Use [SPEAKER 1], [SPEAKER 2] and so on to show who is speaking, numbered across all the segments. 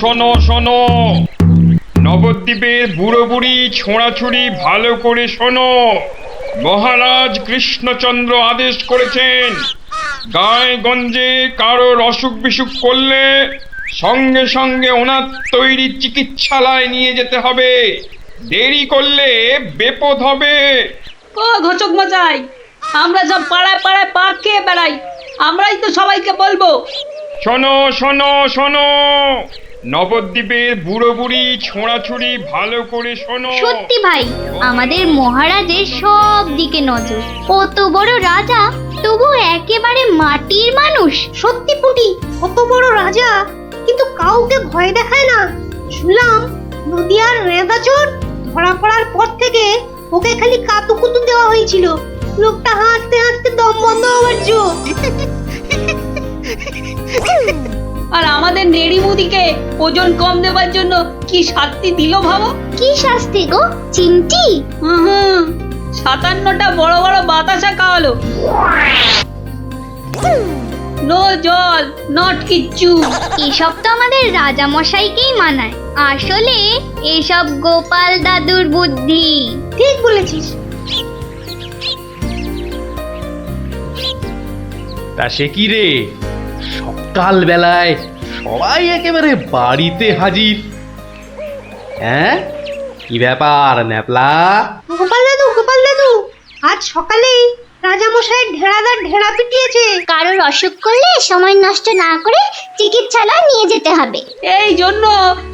[SPEAKER 1] শোনো শোনো, নবদ্বীপের বুড়ো বুড়ি ছোঁড়াছুড়ি ভালো করে শোনো। মহারাজ কৃষ্ণচন্দ্র আদেশ করেছেন, গায়ে গঞ্জে কারোর অসুখ বিসুখ করলে সঙ্গে সঙ্গে ওনার তৈরি চিকিৎসালয় নিয়ে যেতে হবে। দেরি করলে বিপদ হবে।
[SPEAKER 2] ও ঘোচক মশাই, আমরা সব পাড়ায় পাড়ায় পাক খেয়ে বেড়াই, আমরাই তো সবাইকে বলবো।
[SPEAKER 1] শোনো শোনো শোনো, নবদ্বীপের বুড়ো বুড়ি ছোঁড়াছুড়ি ভালো করে শোনো।
[SPEAKER 3] সত্যি ভাই, আমাদের মহারাজের সব দিকে নজর। কত বড় রাজা, তবু একেবারে মাটির মানুষ।
[SPEAKER 4] সত্যি পুটি, কত বড় রাজা কিন্তু কাউকে ভয় দেখায় না। শুনলাম নদিয়ার রেঁদাচোর ধরা পড়ার পর থেকে ওকে খালি কাতুকুতু দেওয়া হয়েছিল। লোকটা হাসতে হাসতে দম বন্ধ হওয়ার জো।
[SPEAKER 2] আর আমাদের নেড়িমুদিকে ওজন কম দেওয়ার জন্য কি শাস্তি দিল ভাবো।
[SPEAKER 3] কি শাস্তি গো চিমটি?
[SPEAKER 2] হুম, 57টা বড় বড় বাতাসা খাওয়ালো। নো জল, নট কিচ্ছু।
[SPEAKER 3] এসব তো আমাদের রাজা মশাইকেই মানায়। আসলে এসব গোপাল দাদুর বুদ্ধি।
[SPEAKER 4] ঠিক বলেছিস।
[SPEAKER 5] তা সে কি রে, সকাল বেলায় সবাই একেবারে বাড়িতে হাজির। হ্যাঁ, কি ব্যাপার ন্যাপলা?
[SPEAKER 4] গোপাল দাদু, আজ সকালেই রাজামশাই ঢেড়াদার ঢেড়া পিটিয়েছে।
[SPEAKER 3] কারোর অসুখ করলে সময় নষ্ট না করে চিকিৎসালয়ে নিয়ে যেতে হবে।
[SPEAKER 2] এই জন্য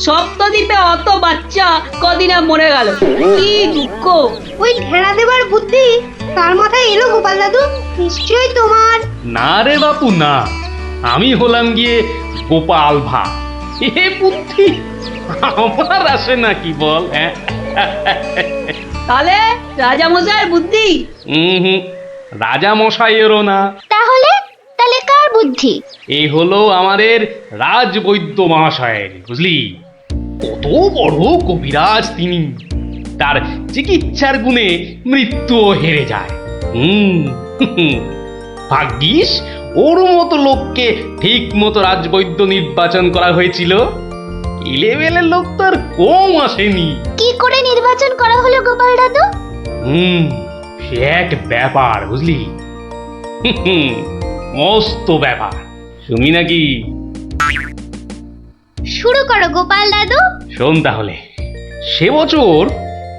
[SPEAKER 2] সপ্তদ্বীপে অত বাচ্চা কদিনে মরে গেল। কি দুঃখ।
[SPEAKER 4] ওই ঢেড়া দেবার বুদ্ধি তার মাথায় এলো গোপাল দাদু? নিশ্চয়ই তোমার।
[SPEAKER 5] না রে বাপু না, আমি হলাম গিয়ে গোপাল ভা। এ বুদ্ধি আমার আসে নাকি বল? হ্যাঁ,
[SPEAKER 2] তাহলে রাজামশাইয়ের বুদ্ধি?
[SPEAKER 5] হুম, রাজা মশাইয়েরও না।
[SPEAKER 3] তাহলে কার বুদ্ধি?
[SPEAKER 5] এই হলো আমাদের রাজবৈদ্য মহাশয়ের, বুঝলি? কত বড় কবিরাজ তিনি, তার চিকিৎসার গুণে মৃত্যুও হেরে যায়। ভাগ্যিস ওর মতো লোককে ঠিক মতো রাজবৈদ্য নির্বাচন করা হয়েছিল। ইলেভেলের লোক তো আর কম আসেনি।
[SPEAKER 3] কি করে নির্বাচন করা হলো গোপাল দাদু?
[SPEAKER 5] সে এক ব্যাপার, বুঝলি? মস্ত ব্যাপার, শুনি নাকি?
[SPEAKER 3] শুরু করো গোপাল দাদু।
[SPEAKER 5] শোন তাহলে, সে বছর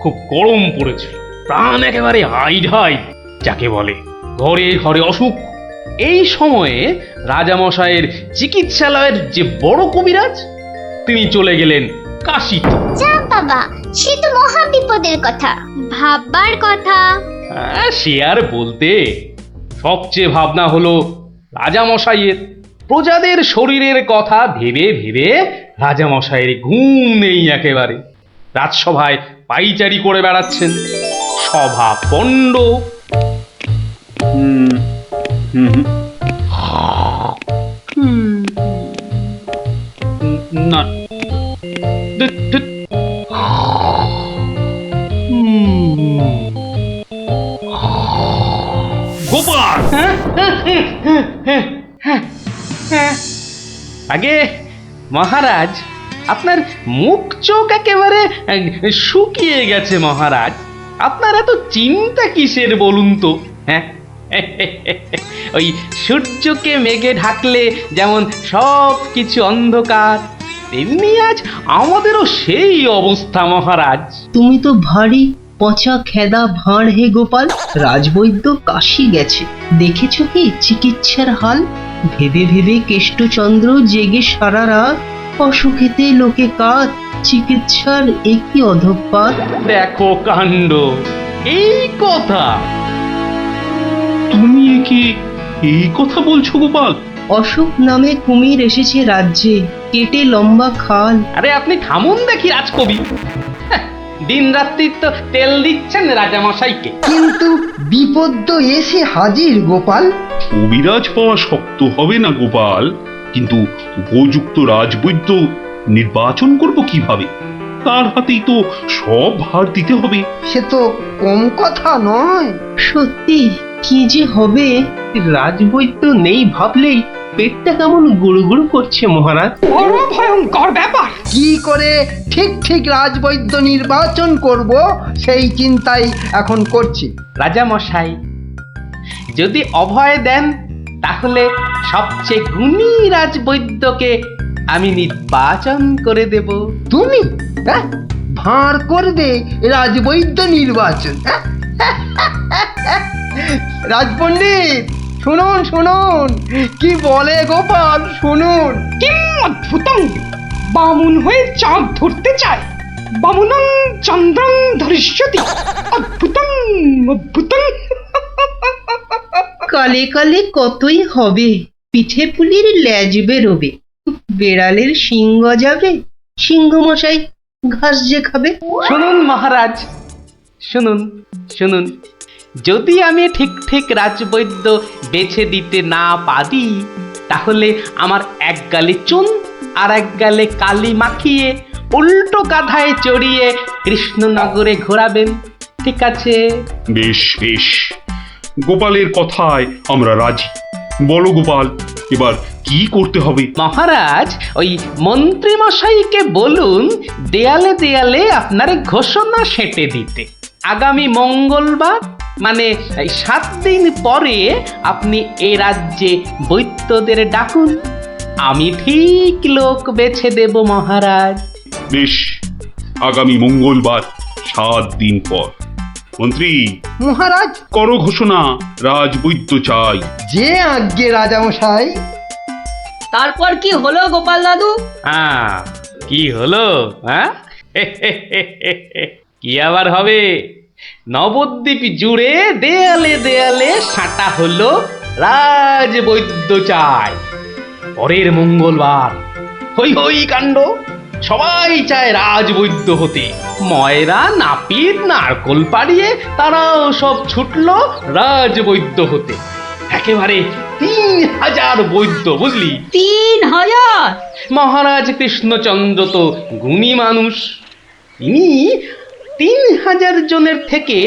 [SPEAKER 5] খুব গরম পড়েছিল, প্রাণ একেবারে হাই যাকে বলে। ঘরে ঘরে অসুখ। এই সময়ে রাজামশাইয়ের চিকিৎসালয়ের যে বড় কবিরাজ, তিনি চলে গেলেন কাশীতে।
[SPEAKER 3] যা বাবা, সে তো মহা বিপদের কথা, ভাববার কথা।
[SPEAKER 5] সে আর বলতে, সবচেয়ে ভাবনা হলো রাজামশাইয়ের। প্রজাদের শরীরের কথা ভেবে ভেবে রাজামশাইয়ের ঘুম নেই একেবারে। রাজসভায় পাইচারি করে বেড়াচ্ছেন, সভা পণ্ড। না, গোপাল, আগে মহারাজ, আপনার মুখ চোখ একেবারে শুকিয়ে গেছে মহারাজ। আপনার এত চিন্তা কিসের বলুন তো? হ্যাঁ, ওই সূর্যকে মেঘে ঢাকলে যেমন সব কিছু অন্ধকার, তেমনি আজ আমাদেরও সেই অবস্থা মহারাজ।
[SPEAKER 6] তুমি তো ভারী পচা খেদা ভাঁড় হে গোপাল। রাজবৈদ্য কাশী গেছে, দেখেছো কি চিকিৎসার হাল? ভেবে ভেবে কেষ্টচন্দ্র জেগে সারা রাত, অসুখেতে লোকে কাত, চিকিৎসার একই অধঃপাত।
[SPEAKER 5] দেখো কাণ্ড, এই কথা
[SPEAKER 7] তুমি কি এই কথা বলছো গোপাল?
[SPEAKER 6] অসুখ নামে কুমির এসেছে রাজ্যে, কেটে লম্বা খাল।
[SPEAKER 5] আরে আপনি থামুন দেখি রাজকবি। দিন রাত্রি তো তেল দিচ্ছেন রাজামশাইকে।
[SPEAKER 8] কিন্তু বিপদ তো এসে হাজির গোপাল।
[SPEAKER 7] কবিরাজ পাওয়া শক্ত হবে না গোপাল, কিন্তু উপযুক্ত রাজবৈদ্য নির্বাচন করব কিভাবে? তার হাতেই তো সব ভার দিতে হবে।
[SPEAKER 8] সে তো কম কথা নয়।
[SPEAKER 6] সত্যি কি যে হবে, রাজবৈদ্য নেই ভাবলেই পেটটা কেমন গুড়ু গুড়ু করছে মহারাজ।
[SPEAKER 2] বড় ভয়ঙ্কর ব্যাপার।
[SPEAKER 8] কি করে ঠিক ঠিক রাজবৈদ্য নির্বাচন করব সেই চিন্তাই এখন করছি।
[SPEAKER 6] রাজা মশাই, যদি অভয় দেন তাহলে সবচেয়ে গুণী রাজবৈদ্যকে আমি নির্বাচন করে দেব।
[SPEAKER 8] তুমি হ্যাঁ ভাঁড় করবে রাজবৈদ্য নির্বাচন, হ্যাঁ? রাজপণ্ডিত শুনুন শুনুন কি বলে গোপাল, শুনুন।
[SPEAKER 2] কিম অদ্ভুতং, বামুন হয়ে চাঁদ ধরতে চায়। বামুনং চন্দ্রং ধরিষ্যতি। অদ্ভুতং অদ্ভুতং।
[SPEAKER 6] কালে কালে কতই হবে, পিঠে পুলির লেজ বেরোবে, বেড়ালের সিংহ যাবে, সিংহ মশাই ঘাস যে খাবে। শুনুন মহারাজ, শুনুন শুনুন, যদি আমি ঠিক ঠিক রাজবৈদ্য বেছে দিতে না পারি তাহলে আমার এক গালে চুন আর এক গালে কালি মাখিয়ে উল্টো কাঁধায় চড়িয়ে কৃষ্ণনগরে ঘোরাবেন, ঠিক আছে?
[SPEAKER 7] বেশ বেশ, গোপালের কথায় আমরা রাজি। বলো গোপাল, এবার কি করতে হবে?
[SPEAKER 6] মহারাজ, ওই মন্ত্রী মশাইকে বলুন দেয়ালে দেয়ালে আপনার ঘোষণা সেঁটে দিতে। আগামী মঙ্গলবার মানে 7 দিন পরে আপনি এ রাজ্যে বৈদ্যদের ডাকুন, আমি ঠিক লোক বেছে দেব মহারাজ।
[SPEAKER 7] বেশ, আগামী মঙ্গলবার 7 দিন পর। মন্ত্রী,
[SPEAKER 8] মহারাজ,
[SPEAKER 7] করো ঘোষণা, রাজবৈদ্য চাই।
[SPEAKER 8] যে আজ্ঞে রাজামশাই।
[SPEAKER 2] তারপর কি হলো গোপাল দাদু?
[SPEAKER 6] হ্যাঁ, কি হলো? হ্যাঁ, কি আবার হবে? নবদ্বীপ জুড়ে দেয়ালে দেয়ালে সাঁটা হলো রাজবৈদ্য চাই। পরের মঙ্গলবার হই হই কাণ্ড, সবাই চায় রাজবৈদ্য হতে। ময়রা নাপিত নারকোল পাড়িয়ে তারাও সব ছুটলো রাজবৈদ্য হতে। একেবারে 3000 বৈদ্য, বুঝলি?
[SPEAKER 2] 3000?
[SPEAKER 6] মহারাজ কৃষ্ণচন্দ্র তো গুণী মানুষ, তিনি 3000 জনের থেকে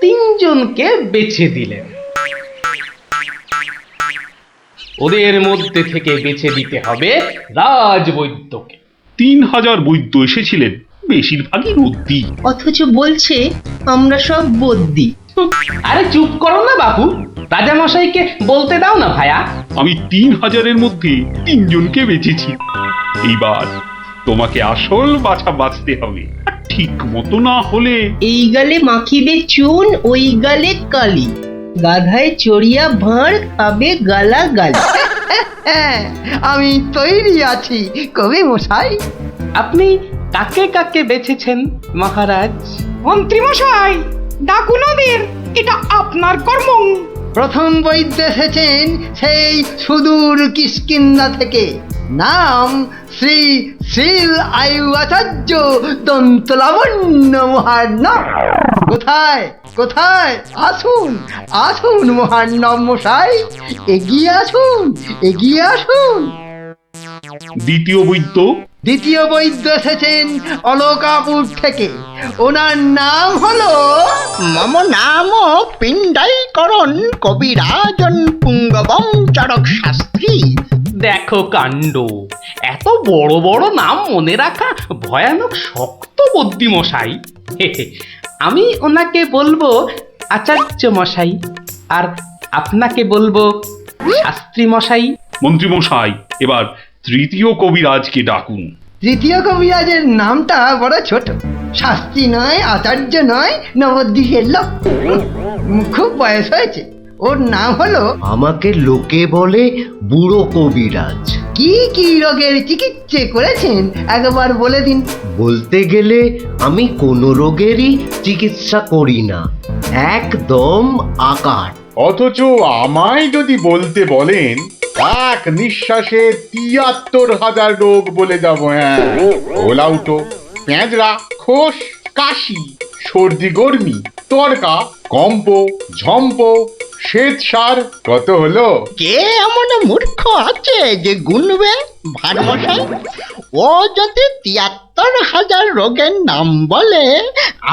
[SPEAKER 6] 3 জনকে বেছে দিলেন। ওদের মধ্যে থেকে বেছে দিতে হবে রাজবৈদ্যকে।
[SPEAKER 7] 3000 বৈদ্য এসেছিলেন, বেশিরভাগই রদ্দি।
[SPEAKER 6] অথচ বলছে আমরা সব বদ্যি। আরে চুপ করো না বাবু, রাজামশাইকে বলতে দাও না ভায়া।
[SPEAKER 7] আমি 3000-এর মধ্যে 3 জনকে বেঁচেছি। এইবার তোমাকে আসল বাছা বাঁচতে হবে, আর ঠিক মতো না হলে
[SPEAKER 6] এই গালে মাখিবে চুন, ওই গালে কালি, গাধায় চড়িয়া ভাঁড় খাবে গালা গালি।
[SPEAKER 8] হ্যাঁ, আমি তৈরি আছি কবি মশাই।
[SPEAKER 6] আপনি কাকে কাকে বেছেছেন মহারাজ?
[SPEAKER 2] মন্ত্রী মশাই, ডাকুন ওদের, এটা আপনার কর্ম।
[SPEAKER 8] প্রথম বৈদ্য এসেছেন সেই সুদূর কিষ্কিন্ধা থেকে, নাম শ্রী শ্রীল আয়ু আচার্য দন্তলাবণ্য মহার্ণব। কোথায় কোথায়? আসুন আসুন মহার্ণব মশাই, এগিয়ে আসুন এগিয়ে আসুন।
[SPEAKER 7] দ্বিতীয় বৈদ্য?
[SPEAKER 8] দ্বিতীয় বৈদ্য এসেছেন অলকাপুর থেকে, ওনার নাম হলো
[SPEAKER 9] মম নাম পিণ্ডাইকরণ কবিরাজন পুঙ্গবং চরক শাস্ত্রী।
[SPEAKER 6] দেখো কাণ্ড, এত বড় বড় নাম মনে রাখা ভয়ানক শক্ত বুদ্ধি মশাই। আমি ওনাকে বলবো আচার্য মশাই, আর আপনাকে বলবো শাস্ত্রী মশাই।
[SPEAKER 7] মন্ত্রী মশাই, এবার তৃতীয় কবিরাজকে ডাকুন।
[SPEAKER 8] তৃতীয় কবিরাজের নামটা বড় ছোট, শাস্ত্রী নয়, আচার্য নয়, নবদ্বীপের লোক, খুব বয়স হয়েছে। ওর নাম হলো,
[SPEAKER 9] আমাকে লোকে বলে বুড়ো কবিরাজ।
[SPEAKER 8] কি কি রোগের চিকিৎসা করেছেন একবার বলে দিন।
[SPEAKER 9] বলতে গেলে আমি কোনো রোগেরই চিকিৎসা করি না, একদম আকার।
[SPEAKER 10] অথচ আমায় যদি বলতে বলেন, এক নিঃশ্বাসে ৭৩,০০০ রোগ বলে যাব। হ্যাঁ, ওলাউটো, পেঁজরা, খোস, কাশি, সর্দি গর্মি, তড়কা, কম্প, ঝম্প, শ্বেত সার, কত হলো?
[SPEAKER 9] কে এমন মূর্খ আছে যে গুনবে ভারমশাই? ও যদি ৭৩,০০০ রোগের নাম বলে,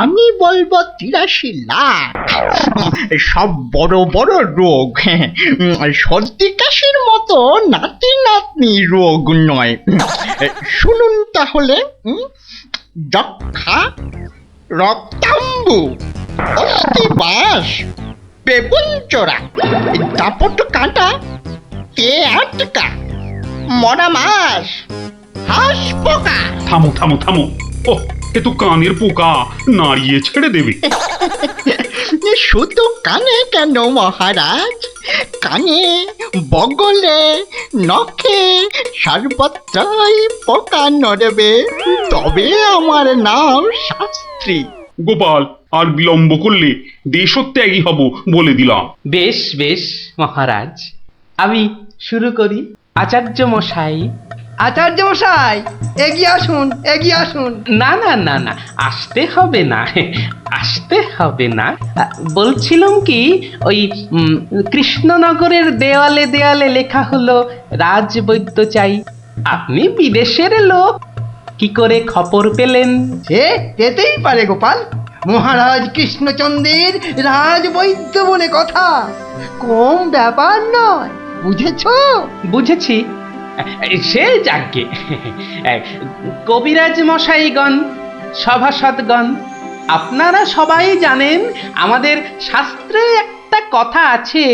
[SPEAKER 9] আমি বলবো ৮৩ লাখ। সব বড় বড় রোগ, সর্দি কাশির মতো নাতি রোগ নয়। শুনুন তাহলে, যক্ষা, রক্তাম্বু, অস্থিবাস, বেগুনচোরা, দাপট কাঁটা, আটকা, মরা মাছ, হাঁস পোকা।
[SPEAKER 7] থামো থামো থামো, ও এ তো কানের পোকা, নাড়িয়ে ছেড়ে দেবে।
[SPEAKER 9] শুধু কানে কেন মহারাজ, কানে, বগলে, নখে সর্বত্রই পোকা নড়বে, তবে আমার নাম শাস্ত্রী।
[SPEAKER 7] গোপাল, আর বিলম্ব করলে দেশত্যাগী হব বলে দিলাম।
[SPEAKER 5] বেশ বেশ মহারাজ, আমি শুরু করি। আচার্য মশাই।
[SPEAKER 8] আচার্য মশাই, এগিয়ে আসুন, এগিয়ে আসুন।
[SPEAKER 5] না না না না, আসতে হবে না, আসতে হবে না। বলছিলাম কি, ওই কৃষ্ণনগরের দেওয়ালে দেওয়ালে লেখা হলো রাজবৈদ্য চাই। আপনি বিদেশের লোক, কি করে খবর পেলেন?
[SPEAKER 8] সে পেতেই পারে গোপাল, মহারাজ কৃষ্ণচন্দ্রের রাজবৈদ্য বলে কথা, কম ব্যাপার নয়, বুঝেছো?
[SPEAKER 5] বুঝেছি, সে যাকে। কবিরাজ মশাইগণ, সভাসদগণ, আপনারা সবাই জানেন আমাদের শাস্ত্রে একটা কথা আছে,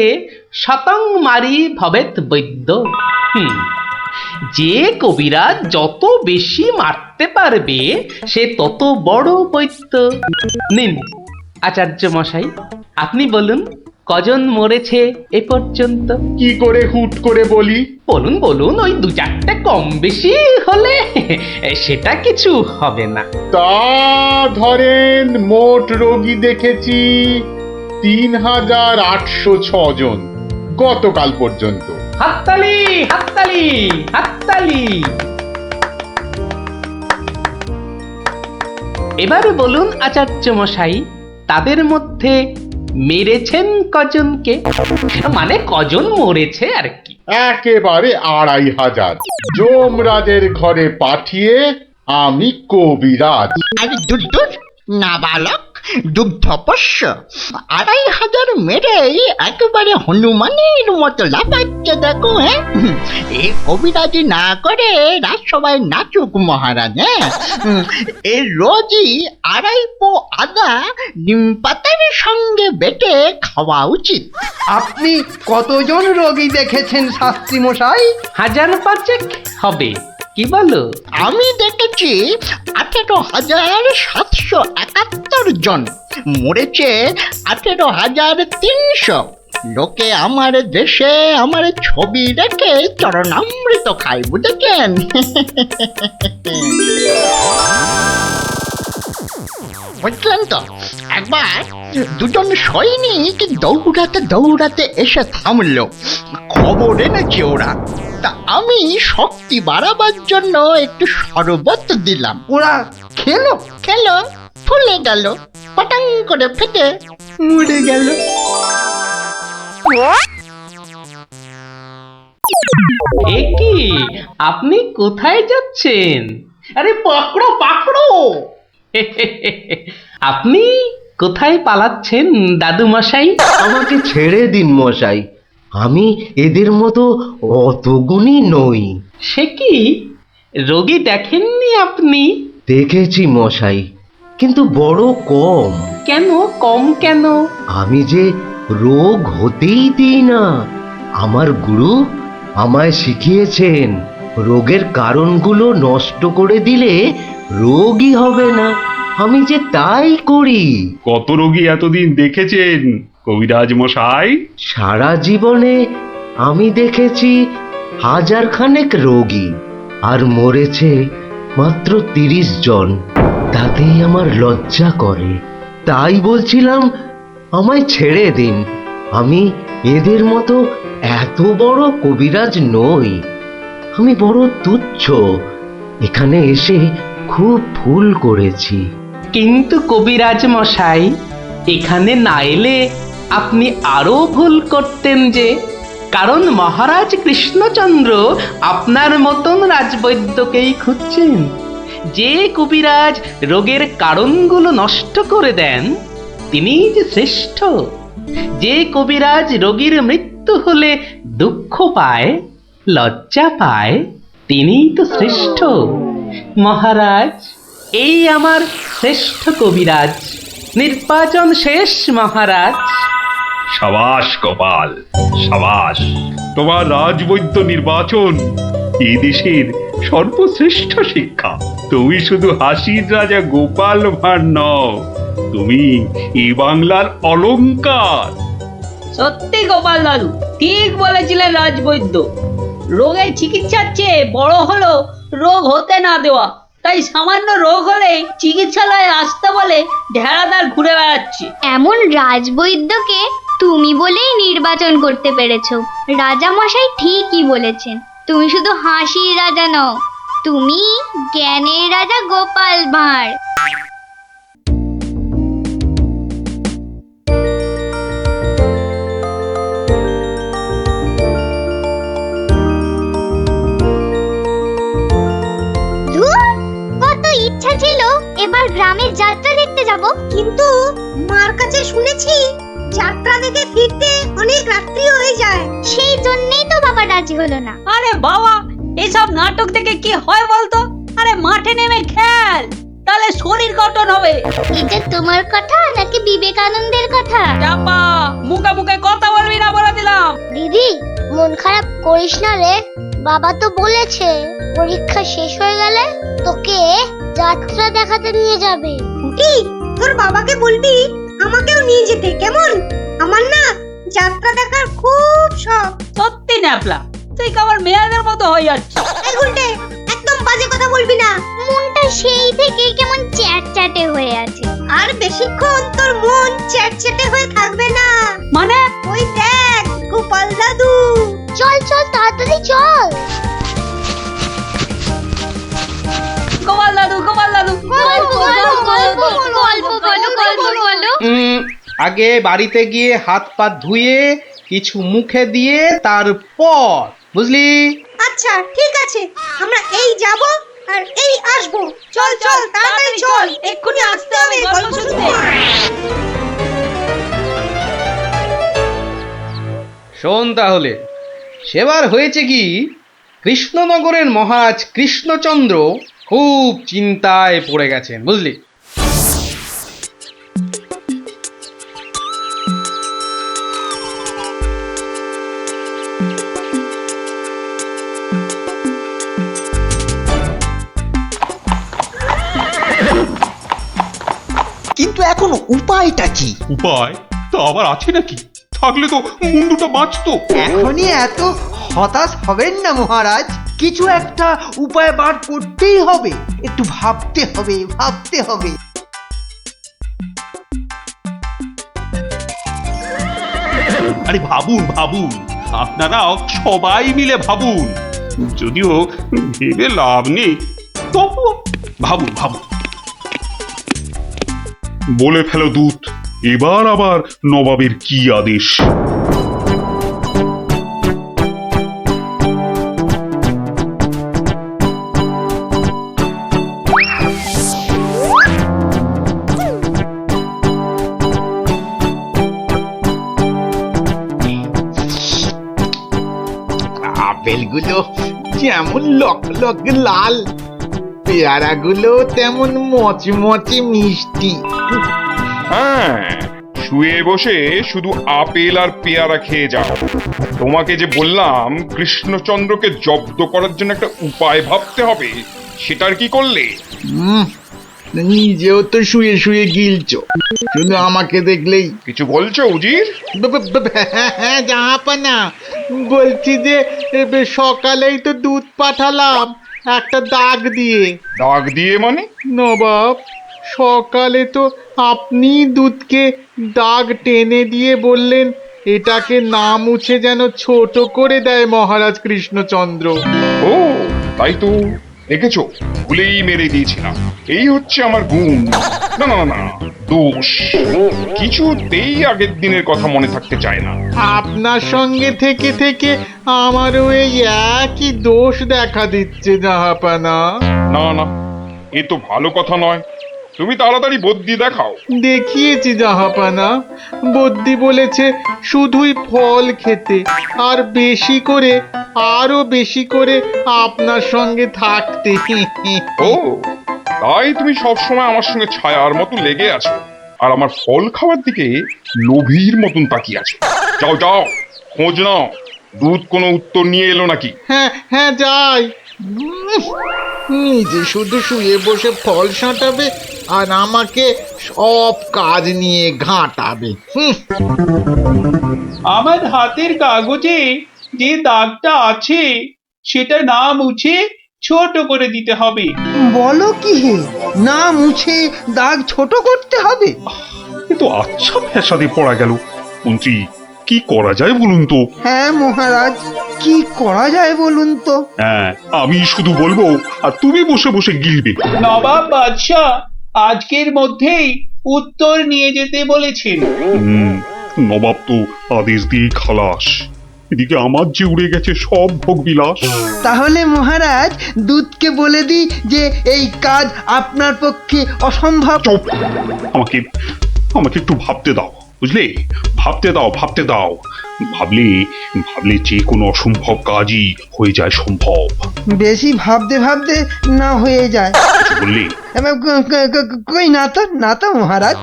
[SPEAKER 5] শতং মারি ভবেত বৈদ্য। যে কবিরাজ যত বেশি মারতে পারবে সে তত বড় বৈদ্য। নিন আচার্য মশাই, আপনি বলুন কজন মরেছে এ পর্যন্ত?
[SPEAKER 10] কি করে হুট করে বলি?
[SPEAKER 5] বলুন বলুন, ওই দু চারটে কম বেশি হলে সেটা কিছু হবে না।
[SPEAKER 10] তা ধরেন মোট রোগী দেখেছি ৩,৮০৬ জন গতকাল পর্যন্ত।
[SPEAKER 5] হাততালি হাততালি হাততালি। এবার বলুন আচার্য মশাই, তাদের মধ্যে মেরেছেন কজনকে? মানে কজন মরেছে আর কি।
[SPEAKER 10] একেবারে ২৫০০। যমরাজের ঘরে পাঠিয়ে আমি কবিরাজ।
[SPEAKER 9] আর দুধ নাবালক, দুগ্ধপোষ্য, ২৫০০ মেরেই একেবারে হনুমানের মতো লাফাচ্ছে দেখো। হ্যাঁ, এই কবিরাজি না করে রাজসভায় নাচুক মহারাজ। হ্যাঁ, এই রোজই ২.৫ পো আদা নিম পাতার সঙ্গে বেটে খাওয়া উচিত।
[SPEAKER 8] আপনি কতজন রোগী দেখেছেন শাস্ত্রী মশাই?
[SPEAKER 5] ৫০০ হবে, কি বলো?
[SPEAKER 9] আমি দেখেছি ১৮,৭৭১ জন, মরেছে ১৮,৩০০। লোকে আমার দেশে আমার ছবি রেখে চরণামৃত খায়, বুঝেছেন? বুঝলেন তো? একবার দুজন সৈনিক দৌড়াতে দৌড়াতে এসে থামলো, খবর এনেছে ওরা। তা আমি শক্তি বাড়াবার জন্য একটু শরবত দিলাম।
[SPEAKER 8] ওরা খেলো?
[SPEAKER 9] খেলো, ফুলে গেল, পটাং করে ফেটে মরে গেল।
[SPEAKER 5] এ কি, আপনি কোথায় যাচ্ছেন? আরে পাকড়ো পাকড়ো। আপনি কোথায় পালাচ্ছেন দাদু মশাই?
[SPEAKER 11] আমাকে ছেড়ে দিন মশাই, আমি এদের মতো অত গুণী নই।
[SPEAKER 5] সে কি, রোগী দেখেননি আপনি?
[SPEAKER 11] দেখেছি মশাই, কিন্তু বড় কম।
[SPEAKER 5] কেন কম কেন?
[SPEAKER 11] আমি যে রোগ হতেই দিই না। আমার গুরু আমায় শিখিয়েছেন, রোগের কারণগুলো নষ্ট করে দিলে রোগই হবে না। আমি যে তাই করি।
[SPEAKER 7] কত রোগী এতদিন দেখেছেন কবিরাজ মশাই?
[SPEAKER 11] সারা জীবনে আমি দেখেছি ১০০০ খানেক রোগী, আর মরেছে মাত্র ৩০ জন। তাতেই আমার লজ্জা করে। তাই বলছিলাম আমায় ছেড়ে দিন, আমি এদের মতো এত বড় কবিরাজ নই। আমি বড় তুচ্ছ, এখানে এসে খুব ভুল করেছি।
[SPEAKER 5] কিন্তু কবিরাজ মশাই, এখানে না এলে আপনি আরো ভুল করতেন যে, কারণ মহারাজ কৃষ্ণচন্দ্র আপনার মতন রাজবৈদ্যকেই খুঁজছেন। যে কবিরাজ রোগের কারণগুলো নষ্ট করে দেন তিনিই যে শ্রেষ্ঠ। যে কবিরাজ রোগীর মৃত্যু হলে দুঃখ পায় লজ্জা পায় তিনিই তো শ্রেষ্ঠ। মহারাজ, এই আমার শ্রেষ্ঠ কবিরাজ, নির্বাচন শেষ মহারাজ।
[SPEAKER 7] সাবাস গোপাল, সাবাস। তোমার রাজবৈদ্য নির্বাচন এই দেশের সর্বশ্রেষ্ঠ শিক্ষা। তুমি শুধু হাসির রাজা গোপাল ভাঁড় নও, তুমি এই বাংলার অলংকার।
[SPEAKER 2] সত্যি গোপাল দাদু ঠিক বলেছিলেন রাজবৈদ্য। রোগের চিকিৎসার চেয়ে বড় হলো রোগ হতে না দেওয়া। তাই সামান্য রোগ হলে চিকিৎসালয়ে আসতে বলে ঢেড়াদার ঘুরে বেড়াচ্ছে।
[SPEAKER 3] এমন রাজবৈদ্যকে তুমি বলেই নির্বাচন করতে পেরেছো। রাজামশাই ঠিকই বলেছেন, তুমি শুধু হাসির রাজা নও, তুমি জ্ঞানের রাজা গোপাল ভাঁড়। কত ইচ্ছা ছিল এবার গ্রামের যাত্রা দেখতে যাব,
[SPEAKER 4] কিন্তু মার কাছে শুনেছি যাত্রা দেখে ফিরতে অনেক রাত্রি হয়ে যায়।
[SPEAKER 3] সেই জন্যই তো বাবা রাজি হলো না।
[SPEAKER 2] আরে বাবা, এসব নাটক থেকে কি হয় বলতো? আরে মাঠে নেমে খেল, তাহলে শরীর গঠন হবে।
[SPEAKER 3] এটা তোমার কথা নাকি বিবেকানন্দের কথা?
[SPEAKER 2] চাপা, মুখে মুখে কথা বলবি না বলে দিলাম।
[SPEAKER 3] দিদি, মন খারাপ করিস না রে। বাবা তো বলেছে পরীক্ষা শেষ হয়ে গেলে তোকে যাত্রা দেখাতে নিয়ে যাবে।
[SPEAKER 4] কি তোর বাবাকে বলবি আমাকেও নিয়ে যেতে, কেমন? আমার না যাত্রা দেখার খুব শখ।
[SPEAKER 2] সত্যি ন্যাপলা, তুই কেমন মেয়েদের মতো হয়ে যাচ্ছিস।
[SPEAKER 4] এই গুলটে, একদম বাজে কথা বলবি না।
[SPEAKER 3] মনটা সেই থেকে কেমন চ্যাটচ্যাটে হয়ে আছে।
[SPEAKER 4] আর বেশিক্ষণ তোর মন চ্যাটচ্যাটে হয়ে থাকবে না।
[SPEAKER 2] মানে?
[SPEAKER 4] ওই দেখ গোপাল দাদু।
[SPEAKER 3] চল চল তাড়াতাড়ি চল।
[SPEAKER 2] গোপাল দাদু, গোপাল দাদু,
[SPEAKER 3] গল্প বলো।
[SPEAKER 5] আগে বাড়িতে গিয়ে হাত পা ধুয়ে কিছু মুখে দিয়ে তারপর, বুঝলি?
[SPEAKER 4] আচ্ছা ঠিক আছে, আমরা এই যাব আর এই আসবো। চল চল তাড়াতাড়ি চল, এক্ষুনি আসতে হবে গল্প শুনতে।
[SPEAKER 5] শোন তাহলে, সেবার হয়েছে কি, কৃষ্ণনগরের মহারাজ কৃষ্ণচন্দ্র খুব চিন্তায় পড়ে গেছেন, বুঝলি?
[SPEAKER 9] কিন্তু এখন উপায়টা কি?
[SPEAKER 7] উপায় তা আবার আছে নাকি? থাকলে তো মুন্ডুটা বাঁচতো।
[SPEAKER 8] এখনই এত হতাশ হবেন না মহারাজ, কিছু একটা উপায় বার করতেই হবে। একটু ভাবতে হবে, ভাবতে হবে।
[SPEAKER 7] আরে ভাবুন ভাবুন, আপনারাও সবাই মিলে ভাবুন। যদিও ভেবে লাভ নেই, তবু ভাবুন ভাবুন। বলে ফেলো দূত, এবার আবার নবাবের কি আদেশ?
[SPEAKER 9] আপেলগুলো যেমন লক লক লাল, পেয়ারাগুলো তেমন মচমচে মিষ্টি।
[SPEAKER 1] হ্যাঁ, শুয়ে বসে শুধু আপেল আর পেয়ারা খেয়ে যাও। তোমাকে যে বললাম কৃষ্ণচন্দ্রকে জব্দ করার জন্য একটা উপায় ভাবতে হবে, সেটার কি করলে?
[SPEAKER 9] নিজেও তো শুয়ে শুয়ে গিলছো, শুধু আমাকে দেখলেই।
[SPEAKER 1] কিছু বলছো উজির?
[SPEAKER 9] হ্যাঁ জাহাপানা, বলছি যে সকালেই তো দুধ পাঠালাম একটা দাগ দিয়ে।
[SPEAKER 1] দাগ দিয়ে মানে?
[SPEAKER 9] নবাব, সকালে তো আপনি দুধকে দাগ টেনে দিয়ে বললেন এটাকে না মুছে যেন ছোট করে দেয় মহারাজ কৃষ্ণচন্দ্র।
[SPEAKER 1] ও তাই তো, দেখেছো, ভুলেই মেরে দিয়েছিলাম। এই হচ্ছে আমার গুণ, না না না দোষ। কিছুতেই আগের দিনের কথা মনে থাকতে চায় না।
[SPEAKER 9] আপনার সঙ্গে থেকে থেকে আমারও এই একই দোষ দেখা দিচ্ছে জাহাপানা।
[SPEAKER 1] না না, এ তো ভালো কথা নয়। তুমি তাড়াতাড়ি বুদ্ধি দেখাও।
[SPEAKER 12] দেখিয়েছি জাহাপানা। বদ্যি বলেছে শুধুই ফল খেতে, আর বেশি করে, আরো বেশি করে আপনার সঙ্গে থাকতে।
[SPEAKER 1] ও তাই তুমি সবসময় আমার সঙ্গে ছায়ার মতো লেগে আছো, আর আমার ফল খাওয়ার দিকে লোভীর মতন তাকিয়ে আছো। যাও যাও, খোঁজ নাও দুধ কোনো উত্তর নিয়ে এলো নাকি।
[SPEAKER 12] হ্যাঁ হ্যাঁ, যাই। নিজে শুধু শুয়ে বসে ফল সাঁটাবে আর আমাকে সব কাজ নিয়ে ঘাঁটাবে।
[SPEAKER 13] আমার হাতের কাগজে যে দাগটা আছে সেটা না মুছে ছোট করে দিতে হবে।
[SPEAKER 8] বলো কি হে, না মুছে দাগ ছোট করতে হবে?
[SPEAKER 7] এ তো আচ্ছা ফ্যাসাদে পড়া গেল। মন্ত্রী, কি করা যায় বলুন তো?
[SPEAKER 8] হ্যাঁ মহারাজ, কি করা যায় বলুন তো?
[SPEAKER 7] হ্যাঁ, আমি শুধু বলবো আর তুমি বসে বসে গিলবে।
[SPEAKER 13] নবাব বাদশাহ আজকের মধ্যেই উত্তর নিয়ে যেতে বলেছেন।
[SPEAKER 7] নবাব তো আদেশ দিয়ে খালাস। এদিকে আমার যে উড়ে গেছে সব ভোগ বিলাস।
[SPEAKER 8] তাহলে মহারাজ দুধকে বলে দিই যে এই কাজ আপনার পক্ষে অসম্ভব।
[SPEAKER 7] চুপ! আমাকে আমাকে একটু ভাবতে দাও, বুঝলে? ভাবতে দাও, ভাবতে দাও। ভাবলে ভাবলে যে কোনো অসম্ভব কাজই হয়ে যায় সম্ভব।
[SPEAKER 8] বেশি ভাবতে ভাবতে না হয়ে যায়।
[SPEAKER 7] বললে
[SPEAKER 8] কই না তো মহারাজ।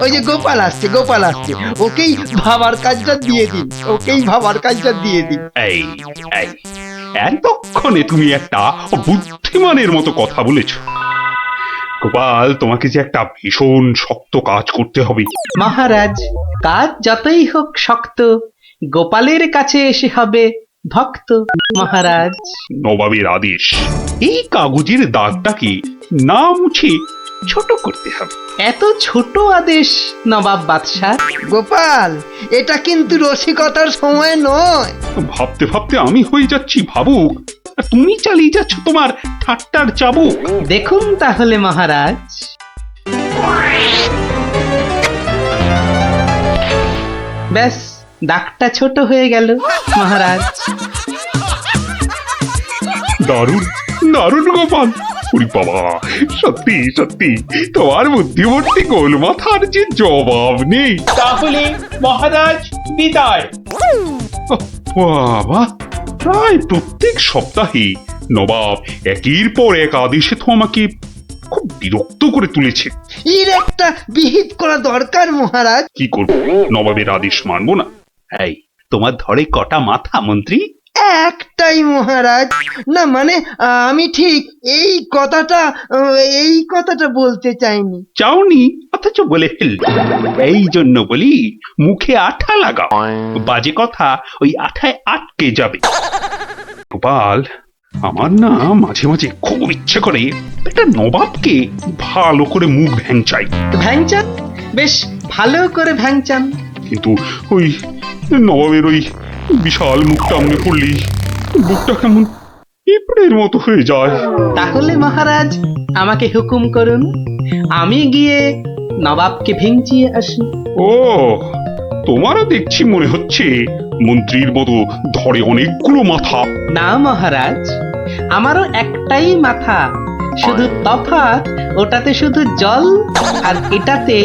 [SPEAKER 8] ওই যে গোপাল আসছে, গোপাল আসছে। ওকেই ভাবার কাজটা দিয়ে দিন, ওকেই ভাবার কাজটা দিয়ে দিন।
[SPEAKER 7] এই এই এতক্ষণে তুমি একটা বুদ্ধিমানের মতো কথা বলেছো। গোপাল, তোমাকে যে একটা ভীষণ শক্ত কাজ করতে হবে।
[SPEAKER 6] মহারাজ, কাজ যতই হোক শক্ত, গোপালের কাছে এসে হবে ভক্ত। মহারাজ,
[SPEAKER 7] নবাবের আদেশ, এই কাগজের দাগটাকে না মুছে ছোট করতে হবে।
[SPEAKER 6] এত ছোট আদেশ নবাব বাদশাহ?
[SPEAKER 8] গোপাল, এটা কিন্তু রসিকতার সময় নয়।
[SPEAKER 7] ভাবতে ভাবতে আমি হয়ে যাচ্ছি ভাবুক, আর তুমি চালিয়ে যাচ্ছ তোমার ঠাট্টার চাবুক।
[SPEAKER 6] দেখুন তাহলে মহারাজ। ব্যাস, দাগটা ছোট হয়ে গেল মহারাজ।
[SPEAKER 7] দারুণ দারুণ গোপাল! ওরে বাবা, সত্যি সত্যি তোমার বুদ্ধিমূর্তি গোল মাথার যে জবাব নেই।
[SPEAKER 13] তাহলে মহারাজ বিদায়।
[SPEAKER 7] বাবা, প্রায় প্রত্যেক সপ্তাহে নবাব একের পর এক আদেশে তো আমাকে খুব বিরক্ত করে তুলেছে।
[SPEAKER 8] এর একটা বিহিত করা দরকার মহারাজ।
[SPEAKER 7] কি করব, নবাবের আদেশ মানবো না? এই, তোমার ধরে কটা মাথা মন্ত্রী?
[SPEAKER 8] একটাই মহারাজ। না মানে আমি ঠিক এই কথাটা বলতে চাইনি।
[SPEAKER 7] চাওনি অথচ বলে ফেললে। এই জন্য বলি, মুখে আঠা লাগাও, বাজে কথা ওই আঠায় আটকে যাবে। গোপাল, আমার না মাঝে মাঝে খুব ইচ্ছে করে একটা নবাবকে ভালো করে মুখ ভ্যাংচাই।
[SPEAKER 6] ভ্যাংচান, বেশ ভালো করে ভ্যাংচান।
[SPEAKER 7] কিন্তু ওই নবাবের ওই বিশাল মুখটা মনে পড়লেই বুকটা কেমন পিঁপড়ের মতো হয়ে যায়।
[SPEAKER 6] তাহলে মহারাজ আমাকে হুকুম করুন, আমি গিয়ে নবাবকে ভেঙচিয়ে আসি।
[SPEAKER 7] ও, তোমারও দেখছি মনে হচ্ছে মন্ত্রীর মতো ধরে অনেকগুলো মাথা।
[SPEAKER 6] না মহারাজ, আমারও একটাই মাথা, শুধু তফাৎ ওটাতে শুধু জল আর এটাতে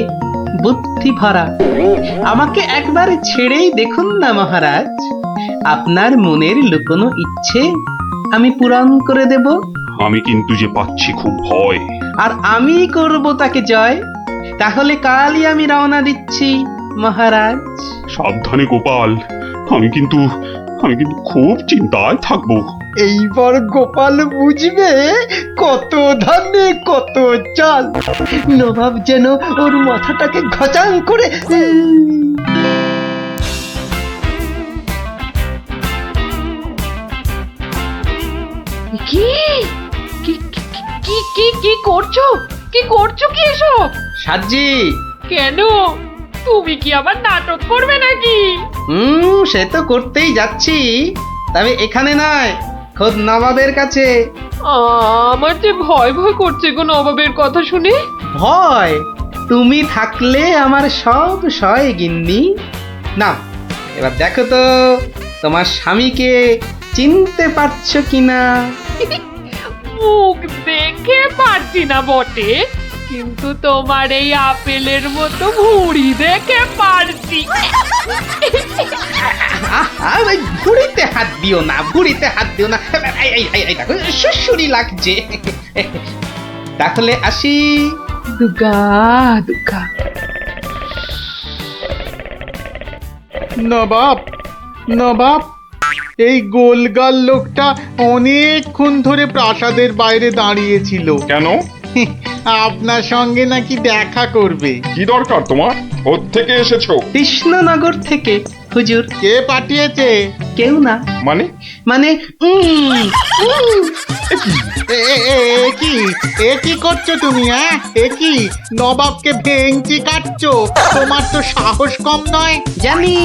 [SPEAKER 6] বুদ্ধি ভরা। আমাকে একবার ছেড়েই দেখুন না মহারাজ, আপনার মনের লুকোনো ইচ্ছে আমি পূরণ করে দেব।
[SPEAKER 7] আমি কিন্তু যে পাচ্ছি খুব ভয়।
[SPEAKER 6] আর আমি করব তাকে জয়। তাহলে কালই আমি রওনা দিচ্ছি মহারাজ।
[SPEAKER 7] সাবধানে গোপাল, আমি কিন্তু খুব চিন্তায় থাকবো।
[SPEAKER 8] এইবার গোপাল বুঝবে কত ধানে কত চাল। নবাব যেন ওর মাথাটাকে ঘচাং করে
[SPEAKER 14] কি কি কি কি কি করছো? কি করছো কি এসব?
[SPEAKER 6] সাজি,
[SPEAKER 14] কেন? তুমি কি আবার নাটক করবে নাকি?
[SPEAKER 6] সে তো করতেই যাচ্ছি, তবে এখানে নয়, খোদ নবাবের কাছে।
[SPEAKER 14] আমার যে ভয় ভয় করছে গো নবাবের কথা শুনে।
[SPEAKER 6] ভয়? তুমি থাকলে আমার সব সয় গিন্নি। না, এবার দেখো তো তোমার স্বামীকে চিনতে পারছো কিনা।
[SPEAKER 14] মুখ দেখে পারছি না বটে, কিন্তু তোমার এই আপেলের মতো ভুঁড়ি দেখে পারছি।
[SPEAKER 5] ভুড়িতে হাত দিও না, ভুড়িতে হাত দিও না। এই দেখো সুড়সুড়ি লাগছে। তাহলে আসি।
[SPEAKER 14] দুগা দুগা।
[SPEAKER 12] নবাব, নবাব, এই গোলগাল লোকটা অনেকক্ষণ ধরে প্রাসাদের বাইরে দাঁড়িয়েছিল।
[SPEAKER 1] কেন?
[SPEAKER 12] আপনার সঙ্গে নাকি দেখা করবে।
[SPEAKER 1] কি দরকার তোমার? ওর থেকে এসেছো?
[SPEAKER 6] কৃষ্ণনগর থেকে হুজুর।
[SPEAKER 12] কে পাঠিয়েছে?
[SPEAKER 6] কেউ না।
[SPEAKER 1] মানে?
[SPEAKER 6] মানে
[SPEAKER 12] এ কি করছো তুমি? হ্যাঁ, এ কি নবাবকে ভেঙচি কাটছো? তোমার তো সাহস কম নয়।
[SPEAKER 6] জানি।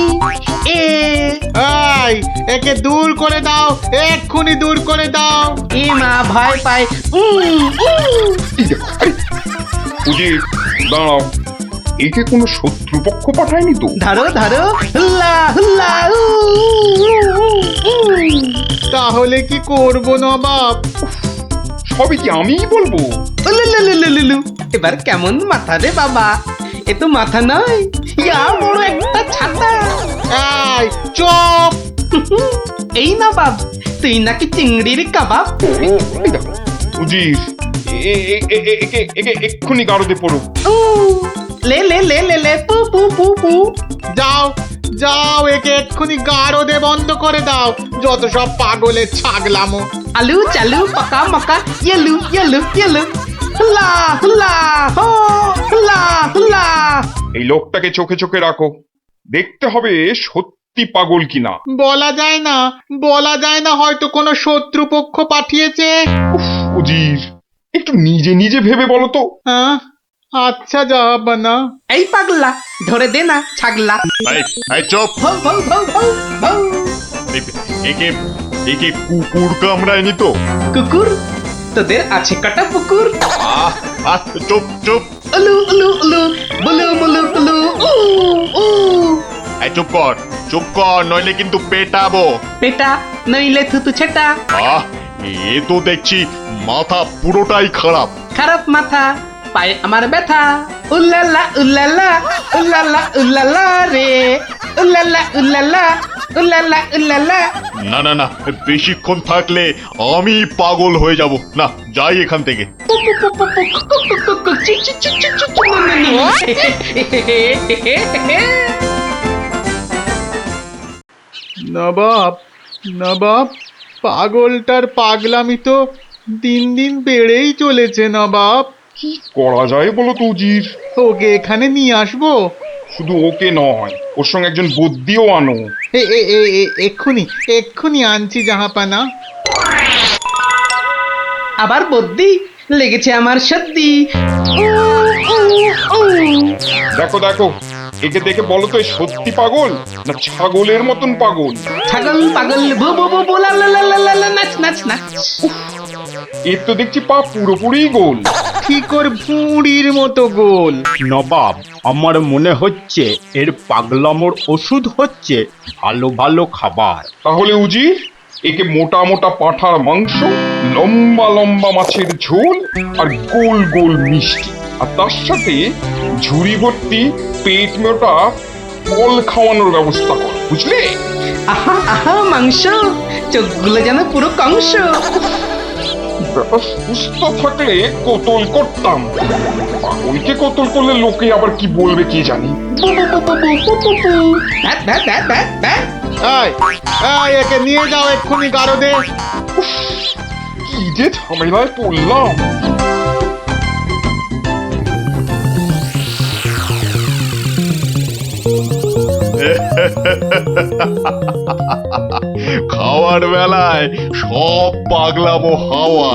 [SPEAKER 12] এই, একে দূর করে দাও, এক্ষুনি দূর করে দাও।
[SPEAKER 6] এ মা ভয় পায়।
[SPEAKER 1] উজির দাঁড়াও, একে কোনো শত্রুপক্ষ পাঠায়নি তো?
[SPEAKER 6] ধরো ধরো, হুল্লা হুল্লা।
[SPEAKER 12] তাহলে কি করব নবাব?
[SPEAKER 1] সবই কি আমিই বলবো?
[SPEAKER 6] উলুলুলুলুলু। এবার কেমন মাথা রে বাবা? এ তো মাথা নয়, ইয়া বড় একটা ছাতা।
[SPEAKER 12] এই চুপ!
[SPEAKER 6] এই না বাব, তুই নাকি চিংড়ির কাবাব।
[SPEAKER 1] এই দেখো, উজির একে এক্ষুনি গারদে পড়ো।
[SPEAKER 6] লে লে লে লে লে পু পু পু পু।
[SPEAKER 12] যাও যাও, একে এক্ষুনি গারদে বন্ধ করে দাও। যত সব পাগলের ছাগলামো।
[SPEAKER 6] আলু চালু পাকা মাকা ইয়েলু ইয়েলু ইয়েলু। হুল্লা হুল্লা হো, হুল্লা হুল্লা।
[SPEAKER 1] এই লোকটাকে চোখে চোখে রাখো, দেখতে হবে সত্যি পাগল কিনা।
[SPEAKER 12] বলা যায় না, বলা যায় না, হয়তো কোনো শত্রুপক্ষ পাঠিয়েছে।
[SPEAKER 1] উজির একটু নিজে নিজে ভেবে বলো তো।
[SPEAKER 12] হ্যাঁ, আচ্ছা জাহাপানা।
[SPEAKER 6] এই পাগলা, ধরে দে না ছাগলা।
[SPEAKER 10] চুপ!
[SPEAKER 6] ভৌ ভৌ ভৌ ভৌ ভৌ।
[SPEAKER 10] একে একে কুকুর কামড়ায়নি তো?
[SPEAKER 6] কুকুর? তোদের আছে কাটা পুকুর।
[SPEAKER 10] চুপ চুপ!
[SPEAKER 6] উলু উলু উলু, বুলু বুলু বুলু, উ উ।
[SPEAKER 10] চুপ কর, চুপ কর, নইলে কিন্তু পেটাবো।
[SPEAKER 6] পেটা নইলে থুতু ছেটা।
[SPEAKER 10] এ তো দেখছি মাথা পুরোটাই খারাপ।
[SPEAKER 6] খারাপ মাথা, পায়ে আমার ব্যথা। উল্লালা উল্লালা, উল্লালা উল্লালা রে, উল্লালা উল্লালা, উল্লালা উল্লালা।
[SPEAKER 10] না না না, বেশিক্ষণ থাকলে আমি পাগল হয়ে যাব। না, যাই এখান থেকে।
[SPEAKER 12] নবাব, নবাব, পাগলটার পাগলামি তো দিন দিন বেড়েই চলেছে নবাব।
[SPEAKER 1] কি করা যায় বলো তো উজির?
[SPEAKER 12] ওকে এখানে নিয়ে আসবো?
[SPEAKER 1] শুধু ওকে নয়, ওর সঙ্গে একজন বদ্যিও আনো।
[SPEAKER 12] এক্ষুনি এক্ষুনি আনছি জাহাপানা।
[SPEAKER 6] আবার বদ্যি লেগেছে আমার সর্দি।
[SPEAKER 1] দেখো দেখো, একে দেখে বলো তো সত্যি পাগল না ছাগলের মতন পাগল?
[SPEAKER 6] ছাগল পাগল বু বু বু বু লা লা লা লা লা লা, নাচ নাচ নাচ।
[SPEAKER 1] এর তো দেখছি পা পুরোপুরি গোল।
[SPEAKER 12] ঠিক ওর ভুঁড়ির মতো গোল।
[SPEAKER 15] নবাব, আমার মনে হচ্ছে এর পাগলামোর ওষুধ হচ্ছে ভালো ভালো খাবার।
[SPEAKER 1] তাহলে উজির একে মোটা মোটা পাঁঠার মাংস, লম্বা লম্বা মাছের ঝোল আর গোল গোল মিষ্টি, আর তার সাথে ঝুড়ি ভর্তি পেট মোটা ফল খাওয়ানোর ব্যবস্থা কর, বুঝলে?
[SPEAKER 6] আহা আহা মাংস, চোখগুলো যেন পুরো কংস।
[SPEAKER 1] ব্যাপার সুস্থ থাকলে কোতল করতাম, পাগলকে কোতল করলে লোকে আবার কি বলবে কে জানি।
[SPEAKER 12] একে নিয়ে যাও এক্ষুনি গারদে।
[SPEAKER 1] কি যে ঝামেলায় পড়লাম।
[SPEAKER 10] খাওয়ার বেলায় সব পাগলামো হাওয়া।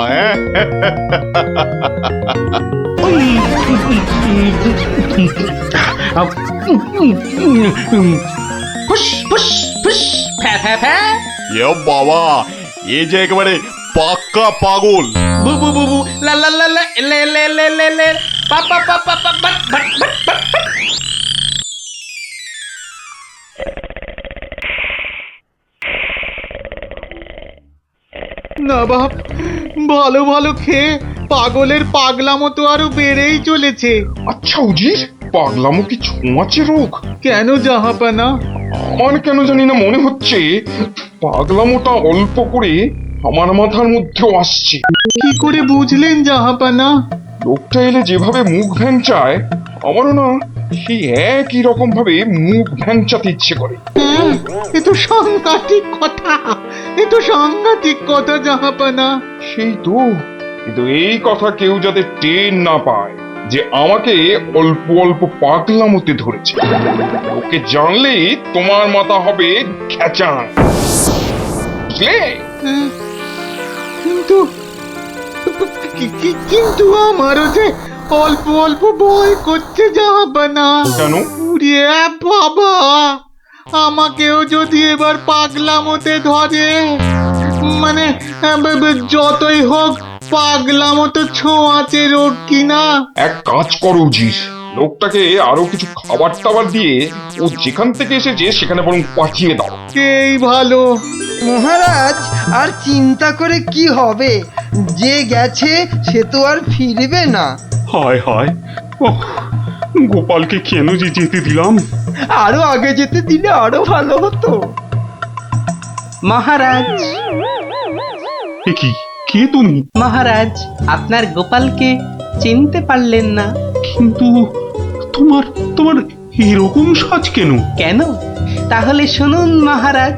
[SPEAKER 6] ফুস ফুস ফুস, ফ্যা ফ্যা ফ্যা।
[SPEAKER 10] বাবা, এ যে একেবারে পাক্কা পাগল।
[SPEAKER 6] বু বু বু বু, লা লা লা লা, লে লে লে লে লে, পা পা পা পা পা, বাট বাট বাট বাট।
[SPEAKER 12] নবাব, ভালো ভালো খেয়ে পাগলের পাগলামো তো আরো বেড়েই চলেছে।
[SPEAKER 1] আচ্ছা উজির, পাগলামো কি ছোঁয়াচে রোগ?
[SPEAKER 12] কেন জাহাপানা?
[SPEAKER 1] আমার কেন জানি না মনে হচ্ছে পাগলামোটা অল্প করে আমার মাথার মধ্যেও আসছে।
[SPEAKER 12] কি করে বুঝলেন জাহাপানা?
[SPEAKER 1] লোকটা এলে যেভাবে মুখ ভ্যাংচায়, আমারও না সেই একই রকম ভাবে মুখ ভ্যাংচাতে ইচ্ছে করে।
[SPEAKER 12] হ্যাঁ, এ তো সাংঘাতিক কথা, এ তো সাংঘাতিক কথা জাহাপানা।
[SPEAKER 1] সেই তো, কিন্তু এই কথা কেউ যাতে টের না পায় যে আমাকে অল্প অল্প পাগলামোতে ধরেছে। ওকে জানলেই তোমার মাথা হবে খেচান, বুঝলে?
[SPEAKER 12] হ্যাঁ, কিন্তু কিন্তু আমারও যে অল্প অল্প ভয় করছে জাহাপানা।
[SPEAKER 1] কেন?
[SPEAKER 12] উড়িয়ে বাবা, আমাকেও যদি এবার পাগলামোতে ধরে, মানে যতই হোক পাগলামো তো ছোঁয়াচে রোগ কিনা।
[SPEAKER 1] এক কাজ করো উজির, লোকটাকে আরো কিছু খাবার টাবার দিয়ে ও যেখান থেকে এসেছে সেখানে বরং পাঠিয়ে দাও।
[SPEAKER 12] এই ভালো।
[SPEAKER 8] মহারাজ, আর চিন্তা করে কি হবে? যে গেছে সে তো আর ফিরবে না।
[SPEAKER 7] হায় হায়, ওহ, গোপালকে কেন যে যেতে দিলাম?
[SPEAKER 8] আরো আগে যেতে দিলে আরো ভালো হতো।
[SPEAKER 6] মহারাজ,
[SPEAKER 7] এ কি, কে তুমি?
[SPEAKER 6] মহারাজ, আপনার গোপালকে চিনতে পারলেন না?
[SPEAKER 7] কিন্তু তোমার তোমার এরকম সাজ কেন?
[SPEAKER 6] কেন? তাহলে শুনুন মহারাজ।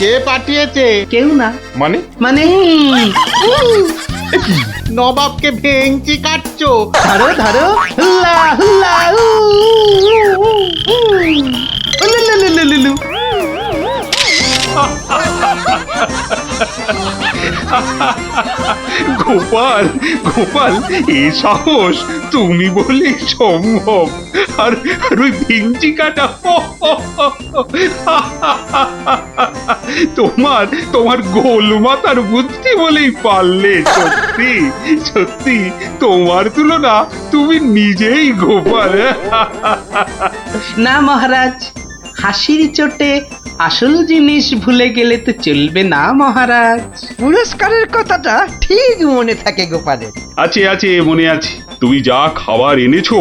[SPEAKER 12] কে পাঠিয়েছে?
[SPEAKER 6] কেউ না।
[SPEAKER 1] মানে?
[SPEAKER 6] মানে
[SPEAKER 12] নবাবকে ভেঙচি কাটছো?
[SPEAKER 6] ধরো ধরো, হুল্লা হুল্লা, উ, উ, উ, উ, উলুলুলুলুলু।
[SPEAKER 7] গোপাল, গোপাল, এ সাহস তুমি বলে সম্ভব? আর আর ওই ভিঞ্চি কাটা, তোমার তোমার গোল মাথার বুদ্ধি বলেই পারলে। সত্যি সত্যি তোমার তুলনা তুমি নিজেই গোপাল।
[SPEAKER 6] না মহারাজ, হাসির চোটে আসল জিনিস ভুলে গেলে তো চলবে না মহারাজ।
[SPEAKER 8] পুরস্কারের কথাটা ঠিক মনে থাকে গোপালের।
[SPEAKER 7] আছে আছে, মনে আছে। তুমি যা খাবার এনেছো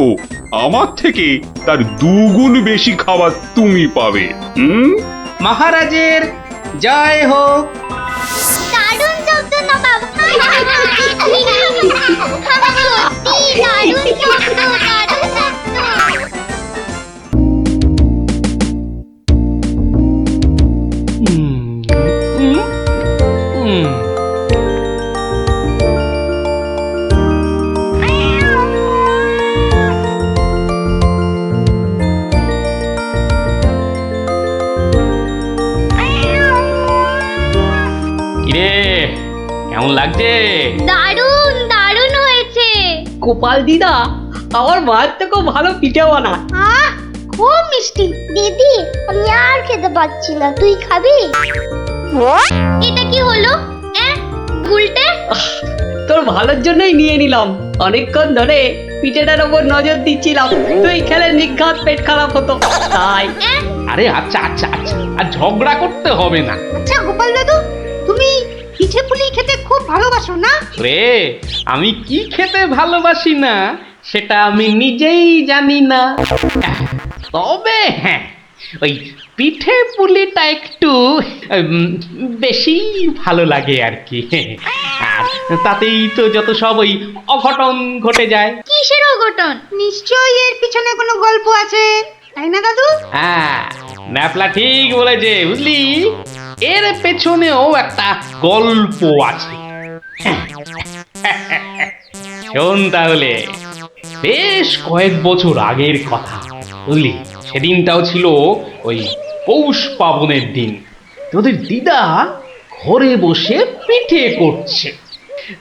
[SPEAKER 7] আমার থেকে তার 2 গুণ বেশি খাবার তুমি পাবে।
[SPEAKER 6] মহারাজের জয় হোক।
[SPEAKER 3] দারুণ শব্দ নবাব। সত্যি দারুণ শব্দ, দারুণ শব্দ।
[SPEAKER 5] কিরে, কেমন লাগছে?
[SPEAKER 3] দারুণ দারুণ হয়েছে।
[SPEAKER 2] গোপাল দিদা আমার মায়ের থেকেও ভালো পিঠে বানায়।
[SPEAKER 3] খুব মিষ্টি। দিদি, আমি আর খেতে পাচ্ছি না, তুই খাবি? এটা কি হলো? উল্টে?
[SPEAKER 2] তোর ভালোর জন্যই নিয়ে নিলাম। অনেকক্ষণ ধরে পিঠেটার ওপর নজর দিচ্ছিলাম, তুই খেলে নিঘাত পেট খারাপ হতো তাই।
[SPEAKER 5] আরে আচ্ছা আচ্ছা আচ্ছা, আর ঝগড়া করতে হবে না।
[SPEAKER 4] আচ্ছা গোপাল দাদু, তুমি পিঠে পুলি খেতে খুব ভালোবাসো না?
[SPEAKER 5] রে, আমি কি খেতে ভালোবাসি না সেটা আমি নিজেই জানি না। তবে হ্যাঁ, ওই পিঠে পুলিটা একটু বেশি ভালো লাগে আর কি। আর তাতেই তো যত সব ওই অঘটন ঘটে যায়।
[SPEAKER 3] কিসের অঘটন?
[SPEAKER 4] নিশ্চয়ই এর পিছনে কোনো গল্প আছে, তাই না দাদু?
[SPEAKER 5] হ্যাঁ, ন্যাপলা ঠিক বলেছে, বুঝলি? এর পেছনেও একটা গল্প আছে। শোন তাহলে, বেশ কয়েক বছর আগের কথা, বুঝলি? সেদিনটাও ছিল ওই পৌষ পাবনের দিন। তোদের দিদা ঘরে বসে পিঠে করছে,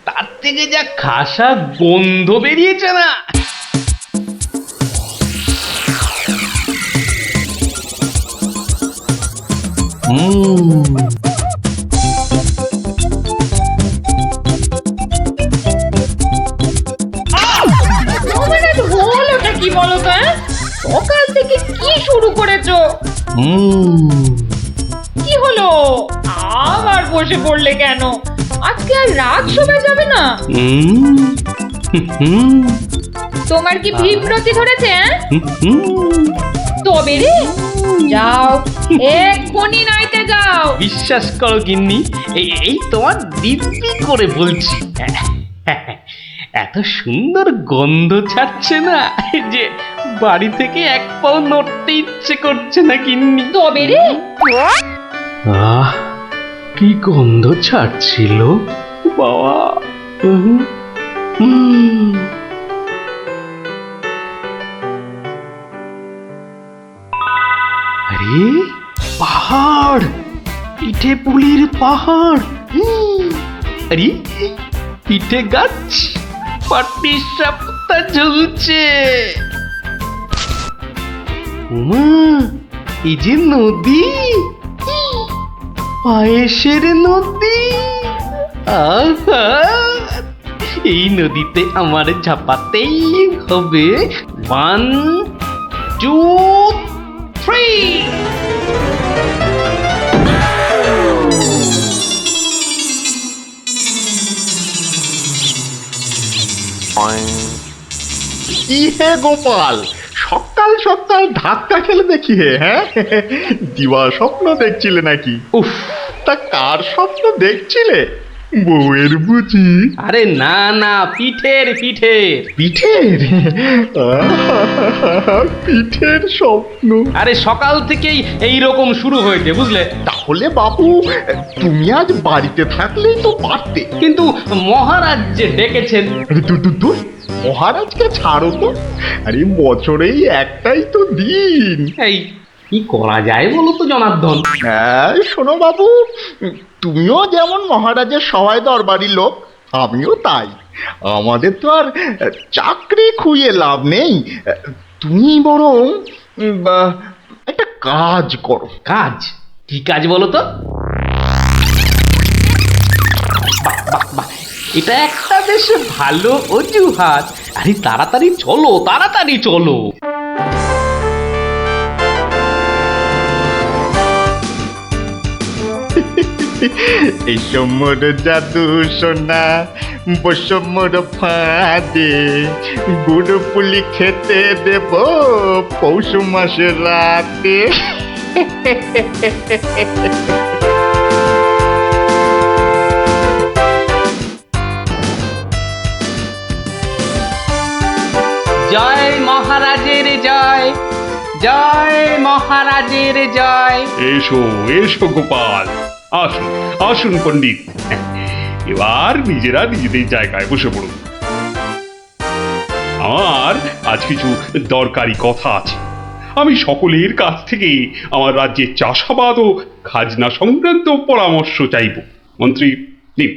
[SPEAKER 5] তার থেকে যা খাসা গন্ধ বেরিয়েছে না।
[SPEAKER 14] হলোটা কি বলো তো? সকাল থেকে কি শুরু করেছো? কি হলো? আবার বসে পড়লে কেন? আজকে আর রাত শোনা যাবে না?
[SPEAKER 5] হুম,
[SPEAKER 14] তোমার কি বিভ্রতি ধরেছে হ্যাঁ?
[SPEAKER 5] হুম,
[SPEAKER 14] তবে রে যাও এক্ষুনি নাইতে যাও।
[SPEAKER 5] বিশ্বাস করো গিন্নি, এই তোমার দিব্যি করে বলছি, এত সুন্দর গন্ধ ছাড়ছে না যে বাড়ি থেকে এক পাও নড়তে ইচ্ছে করছে না গিন্নি।
[SPEAKER 14] তবে রে
[SPEAKER 5] আহ, কি গন্ধ ছাড়ছিল বাবা। হুম, হুম। আরে পাহাড়, পিঠে পুলির পাহাড়। আরে পিঠে গাছ, পাটি সাপটা ঝুলছে। উমা, এই যে নদী, পায়েসের নদী। আহা, এই নদীতে আমার ঝাপাতেই হবে। 1, 2, 3।
[SPEAKER 10] কি হে গোপাল, সকাল সকাল ধাক্কা খেলে দেখি হে, হ্যাঁ? দিবা স্বপ্ন দেখছিলে নাকি?
[SPEAKER 5] উফ,
[SPEAKER 10] তা কার স্বপ্ন দেখছিলে? বউয়ের বুঝি?
[SPEAKER 5] আরে না না, পিঠের পিঠের।
[SPEAKER 10] পিঠের? পিঠের স্বপ্ন?
[SPEAKER 5] আরে সকাল থেকেই এই রকম শুরু হয়েছে বুঝলে।
[SPEAKER 10] তাহলে বাবু তুমি আজ বাড়িতে থাকলেই তো পারতে।
[SPEAKER 5] কিন্তু মহারাজ যে ডেকেছেন।
[SPEAKER 10] আরে দূর, মহারাজকে ছাড়ো তো। আরে বছরেই একটাই তো দিন।
[SPEAKER 5] এই কি করা যায় বলো তো জনার্দন?
[SPEAKER 10] হ্যাঁ শোনো বাবু, তুমিও যেমন মহারাজের সবাই দরবারি লোক, আমিও তাই। আমাদের তো আর চাকরি খুইয়ে লাভ নেই। তুমি বরং একটা কাজ করো।
[SPEAKER 5] কাজ? কি কাজ বলো তো? বাহ, এটা একটা বেশ ভালো অজুহাত। আরে তাড়াতাড়ি চলো, তাড়াতাড়ি চলো।
[SPEAKER 10] এই সমর জাদু সোনা বসমর ফাঁদে, গুড় পুলি খেতে দেব পৌষ মাসের রাতে।
[SPEAKER 5] জয় মহারাজের জয়, জয় মহারাজের জয়।
[SPEAKER 7] এসো এসো গোপাল, আসুন আসুন পণ্ডিত, এবার নিজেরা নিজেদের জায়গায় বসে পড়ুন। আমার আজ কিছু দরকারি কথা আছে। আমি সকলের কাছ থেকে আমার রাজ্যের চাষাবাদ ও খাজনা সংক্রান্ত পরামর্শ চাইব। মন্ত্রী নিন,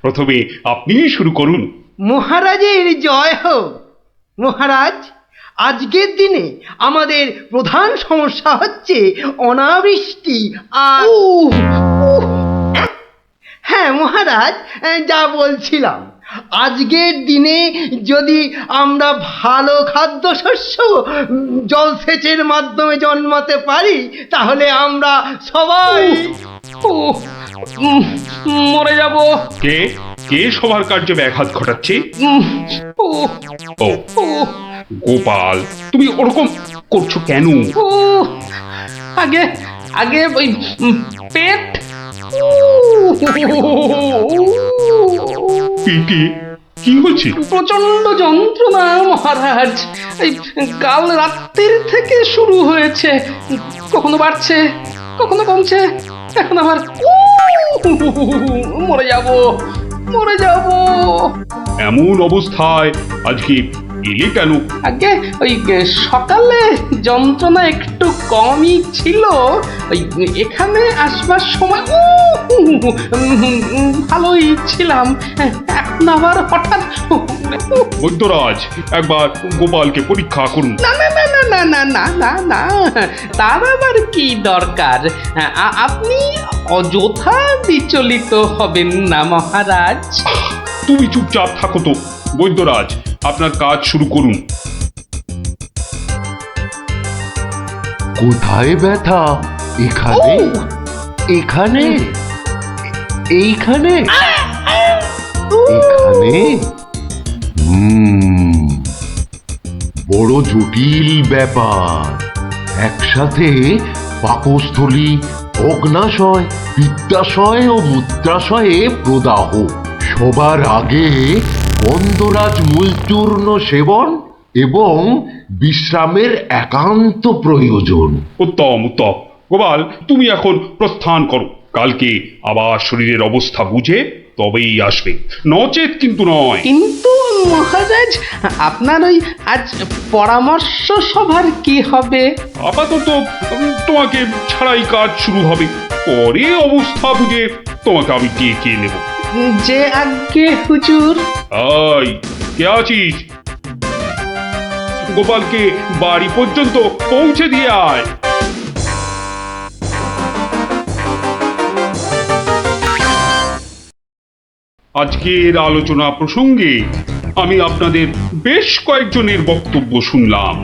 [SPEAKER 7] প্রথমে আপনি শুরু করুন।
[SPEAKER 8] মহারাজের জয় হোক। মহারাজ, আজকের দিনে আমাদের প্রধান সমস্যা হচ্ছে অনাবৃষ্টি আর হ্যাঁ মহারাজ, যা বলছিলাম, আজকের দিনে যদি আমরা ভালো খাদ্যশস্য জলসেচের মাধ্যমে জন্মাতে পারি, তাহলে আমরা সবাই
[SPEAKER 5] মরে যাব।
[SPEAKER 7] কে কে সবার কার্যে ব্যাঘাত ঘটাচ্ছে? ও গোপাল, তুমি ওরকম করছো কেন?
[SPEAKER 5] আগে আগে ওই পেট।
[SPEAKER 7] পেটে কি হচ্ছে?
[SPEAKER 5] প্রচন্ড যন্ত্রণা মহারাজ। এই কাল রাত্রির থেকে শুরু হয়েছে, কখনো বাড়ছে কখনো কমছে, এখন আবার মরে যাব মরে যাব।
[SPEAKER 7] এমন অবস্থায় আজকে এলে কেন?
[SPEAKER 5] আগে ওই সকালে যন্ত্রণা একটু কমই ছিল, ওই এখানে আসবার সময় ভালোই ছিলাম, এখন আবার হঠাৎ।
[SPEAKER 7] বৈদ্যরাজ, একবার গোপালকে পরীক্ষা করুন।
[SPEAKER 5] না না না না না না না না না, তার আবার কি দরকার? আপনি অযথা বিচলিত হবেন না মহারাজ।
[SPEAKER 7] তুমি চুপচাপ থাকো তো। বৈদ্যরাজ, আপনার কাজ শুরু করুন।
[SPEAKER 11] কোথায় ব্যথা? এখানে? এখানে? এইখানে? এখানে? বড় জটিল ব্যাপার। একসাথে পাকস্থলী, অগ্নাশয়, পিত্তাশয় ও মূত্রাশয়ে প্রদাহ। সবার আগে গন্ধরাজ মূলচূর্ণ সেবন এবং বিশ্রামের একান্ত প্রয়োজন।
[SPEAKER 7] উত্তম উত্তম। গোপাল, তুমি এখন প্রস্থান করো। কালকে আবার শরীরের অবস্থা বুঝে তবেই আসবে, নচেত কিন্তু নয়।
[SPEAKER 6] কিন্তু মহারাজ, আপনার ওই আজ পরামর্শ সভার কি হবে?
[SPEAKER 7] আপাতত তোমাকে ছাড়াই কাজ শুরু হবে, পরে অবস্থা বুঝে তোমাকে আমি ডেকে নেব।
[SPEAKER 6] যে আজ্ঞে হুজুর।
[SPEAKER 7] আই, কে আছিস? গোপালকে বাড়ি পর্যন্ত পৌঁছে দিয়ে আয়। আজকের আলোচনা প্রসঙ্গে আমি আপনাদের বেশ কয়েকজনের বক্তব্য শুনলাম।